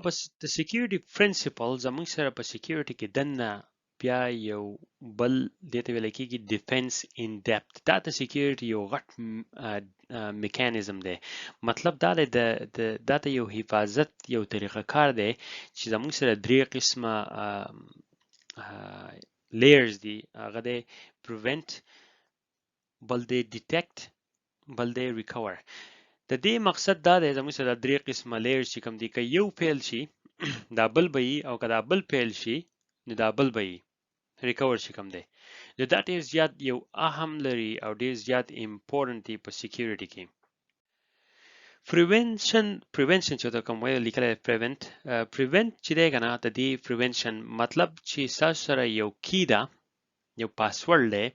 بس د سکیورټي پرنسپل زموږ سره په سکیورټي کې دنه بیا یو بل دته ویل کېږي ډیفنس ان ډیپث دا د سکیورټي یو غټ میکانیزم دی مطلب دا دی دا ته یو حفاظت یو طریقه کار دی چې زموږ سره درې قسمه لیئرز دي هغه دی prevent بل دی detect بل دی recover د دې مقصد دا دی زموږ سره درې قسمه لیئرز چې کوم دي که یو فیل شي دا بل به وي او که دا بل فیل شي نو دا بل به وي ریکور چې کوم دی نو دا ډېر زیات یو اهم لري او ډېر زیات امپورټنت دی په سکیورټي کې prevention چې دا کوم ویل لیکل prevent چې دی کنه د دې prevention مطلب چې تاسو سره یو کی ده یو پاسورډ دی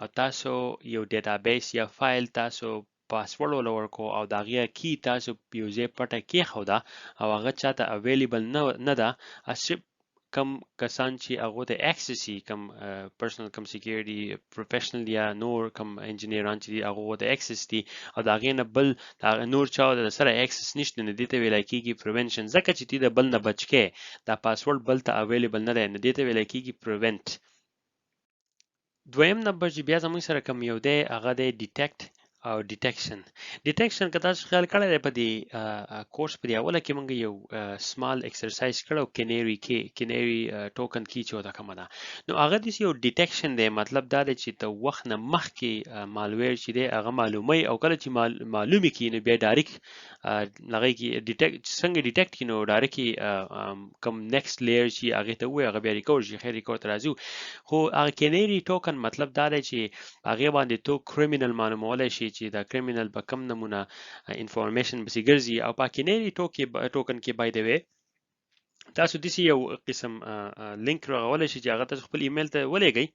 او تاسو یو ډیټابیس یا فایل تاسو پاسورډ ولورکو او دا غیا کی تاسو یو ځای پټه کېښوده او هغه چاته اویلیبل نه ده صرف کم کسان چې هغه ته اکسس یې کم پرسنل کم سکیورټي پروفیشنل یا نور کم انجینران چې هغه ته اکسس دي او دا غي نه بل دا نور چا د سره اکسس نشته نه دي ته ویل کېږي پریونشن ځکه چې تی د بل نه بچ کې دا پاسورډ بل ته اویلیبل نه دی نه دي ته ویل کېږي پریونت دویم نمبر چې بیا زموږ سره کم یو دی هغه دی ډیټیکټ او ډیټیکشن که تاسو خیال کړی دی په دې کورس په دی اوله کې موږ یو سمال ایکسرسایز کړو کینری ټوکن کی چې ودا کومه ده نو هغه د یو ډیټیکشن دی مطلب دا دی چې د وخت نه مخکې مالویر چې دی هغه معلومي او کله چې معلومي کی نو بیا ډایرکټ لغې کې ډیټیکټ څنګه ډیټیکټ کینو ډایرکټ کم نیکسټ لییر چې هغه ته وای هغه بیا ریکور شي خیر ریکور ترازو خو هغه کینری ټوکن مطلب دا دی چې هغه باندې تو کریمینل معلومول شي چې دا کریمینل په کم نمونه انفارمیشن بسی ګرځي او پاکینری ټوکن کې بای دی وی تاسو د یو قسم لینک راغول شي چې هغه تاسو خپل ایمیل ته ولېږئ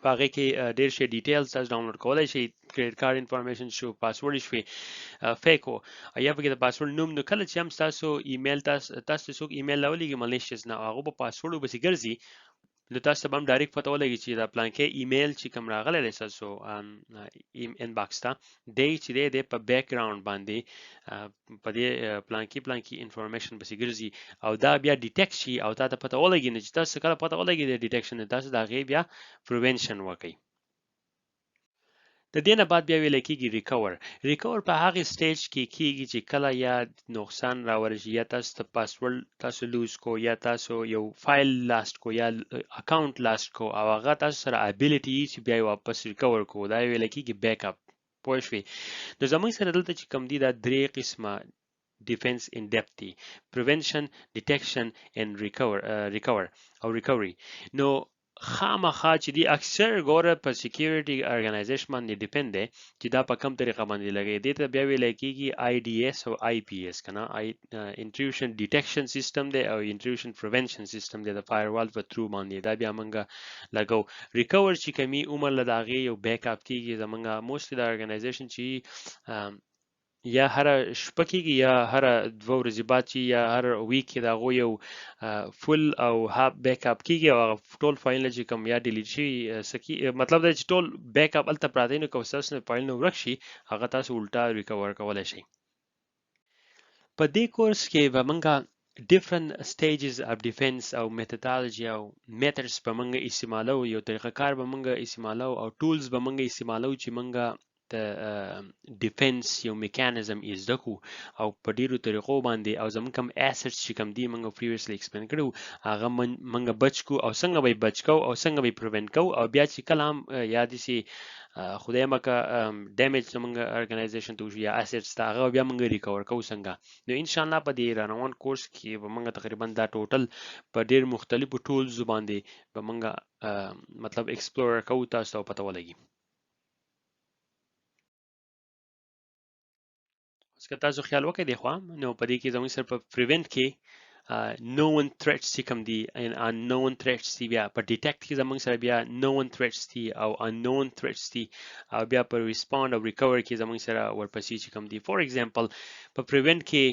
هغه کې ډېر شي ډیټیلز تاسو ډاونلوډ کولای شي کریډټ کارت انفارمیشن شو پاسورډ شي فیکو یا په کې د پاسورډ نوم نو کله چې هم تاسو ایمیل تاسو څوک ایمیل راولېږي مالیشیس نه هغه په پاسورډ بسی ګرځي نو تاسو به هم ډایرکټ پته ولګي چې دا پلان کې ایمیل چې کوم راغلی دی تاسو انباکس ته دی چې دی په بیک ګراوند باندې په دې پلان کې انفارمیشن بس ګرځي او دا بیا ډیټیکټ شي او تاسو پته ولګي نه چې تاسو کله پته ولګي د ډیټیکشن تاسو دا غي بیا پریونشن وکړي د دې نه بعد بیا ویل کېږي ریکور په هغه سټیج کې کېږي چې کله یا نقصان راورشي یا تاسو ته پاسورډ تاسو لوز کو یا تاسو یو فایل لاست کو یا اکاونټ لاست کو او هغه تاسو سره ابیلیټي چې بیا واپس ریکور کو دا ویل کېږي بیک اپ پوه شئ نو زموږ سره دلته چې کوم دي دا درې قسمه defense in depth دی prevention detection and recovery نو خامخا چې دی اکثر ګوره په سکیورټي ارګنایزیشن باندې ډیپند دی چې دا په کوم طریقه باندې لګي دی ته بیا ویل کېږي IDS او IPS کنه intrusion detection system دی او intrusion prevention system دی د firewall په through باندې دا بیا موږ لګو ریکور چې کمی عمر لداغي یو بیک اپ کیږي زمونږ موست د ارګنایزیشن چې یا هر شپه کېږي یا هر دوه ورځې بعد چې یا هر ویک کې دا غو یو فل او هاف بیک اپ کېږي او ټول فایل چې کوم یا ډیلیټ شي سکی مطلب دا چې ټول بیک اپ الته پراته نو کوم تاسو فایل نو ورک شي هغه تاسو الټا ریکور کولای شئ په دې کورس کې به موږ different stages of defense او methodology او methods به موږ استعمالو یو طریقه کار به موږ استعمالو او tools به موږ استعمالو چې موږ د ډیفنس یو میکانیزم زده کو او په ډیرو طریقو باندې او زموږ کوم اسټس چې کوم دی موږ پریویسلی ایکسپلین کړو هغه موږ بچ کو او څنګه به بچ کو او څنګه به پریونت کو او بیا چې کلام یاد شي خدای مکه ډیمیج زموږ ارګنایزیشن ته یا اسټس ته هغه بیا موږ ریکور کو څنګه نو ان شاء الله په دې روان کورس کې به موږ تقریبا دا ټوټل په ډیر مختلفو ټولز باندې به موږ مطلب ایکسپلور کوو تاسو پته ولګي که تاسو خیال وکړئ دی خو نو په دې کې زموږ سره په پریونت کې known threats چې کوم دي unknown threats دي بیا په ډیټیکټ کې زموږ سره بیا known threats دي او unknown threats دي او بیا په ریسپاند او ریکور کې زموږ سره ورپسې چې کوم دي فور ایگزامپل په پریونت کې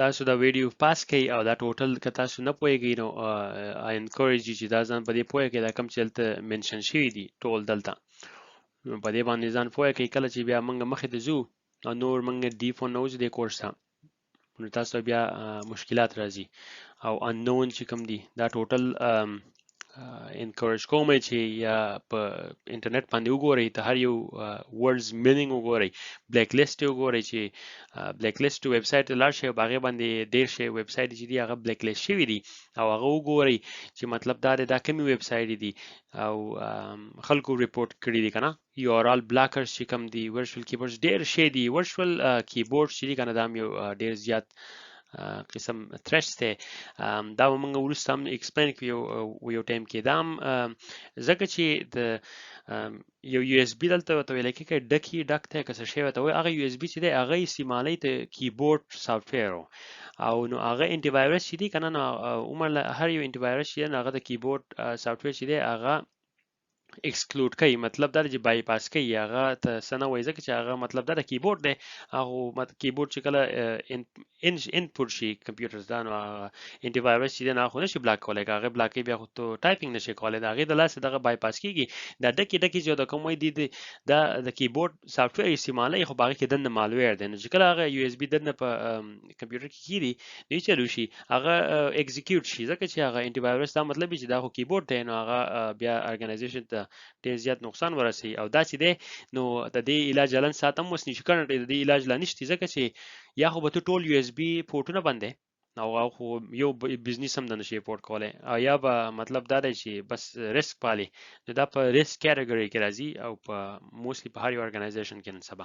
تاسو دا ویډیو پاس کړئ او دا ټوټل که تاسو نه پوهیږئ نو I encourage you چې دا ځان په دې پوهه کې دا کوم چې دلته منشن شوي دي ټول دلته په دې باندې ځان پوهه کوي کله چې بیا موږ مخې ته ځو او نور موږ ډیفو نوز د کورس ته نو تاسو بیا مشکلات راځي او unknown چې کوم دي دا ټوټل انکورج کوم چې یا په انټرنیټ باندې وګورئ ته هر یو ورډز مینینګ وګورئ بلیک لیست وګورئ چې بلیک لیست ویب سټ لاړ شي او هغه باندې ډیر شي ویب سټ چې دی هغه بلیک لیست شوی دی او هغه وګورئ چې مطلب دا کومي ویب سټ دي او خلکو ریپورت کړی دي کنه یو ار ال بلاکرز چې کوم دي ورچوال کیبورډز ډیر شي دي ورچوال کیبورډ چې کنه دا یو ډیر زیات قسم تھرش ته دا موږ ورسته هم ایکسپلین کړو یو ټایم کې دا ځکه چې د یو یو اس بي دلته ته ویل کې ډکی ډک ته کس شی وته هغه یو اس بي چې دی هغه استعمالي ته کیبورډ سافټویر او نو هغه انټي وایرس چې دی کنه نو عمر هر یو انټي وایرس چې هغه د کیبورډ سافټویر چې دی هغه ایکسکلود کوي مطلب دا چې بای پاس کوي هغه ته سنه وایي ځکه چې هغه مطلب دا د کیبورډ دی هغه کیبورډ چې کله انپوټ شي کمپیوټر دا نو انټي وایرس چې نه خو نشي بلاک کولای هغه بلاکي بیا خو ته ټایپینګ نشي کولای دا هغه د لاس دغه بای پاس کیږي دا ډکی ډکی چې د کوم وای دی دا د کیبورډ سافټویر استعمالي خو باغی کې دنه مالویر دی نو چې کله هغه یو اس بي دنه په کمپیوټر کې کیږي نو چلو شي هغه ایگزیکیوټ شي ځکه چې هغه انټي وایرس دا مطلب چې دا خو کیبورډ دی نو هغه بیا ارګنایزیشن ته ډیر زیات نقصان ورسي او دا چې دی نو د دې علاج لن ساتم وس نشي کړی د دې علاج لا نشته ځکه چې یا خو به ټول یو اس بي پورټونه باندې او خو یو بزنس هم د نشي پورټ کولای او یا به مطلب دا دی چې بس ریسک پالي نو دا په ریسک کیټګوري کې راځي او په موستلی په هر یو ارګنایزیشن کې نسبه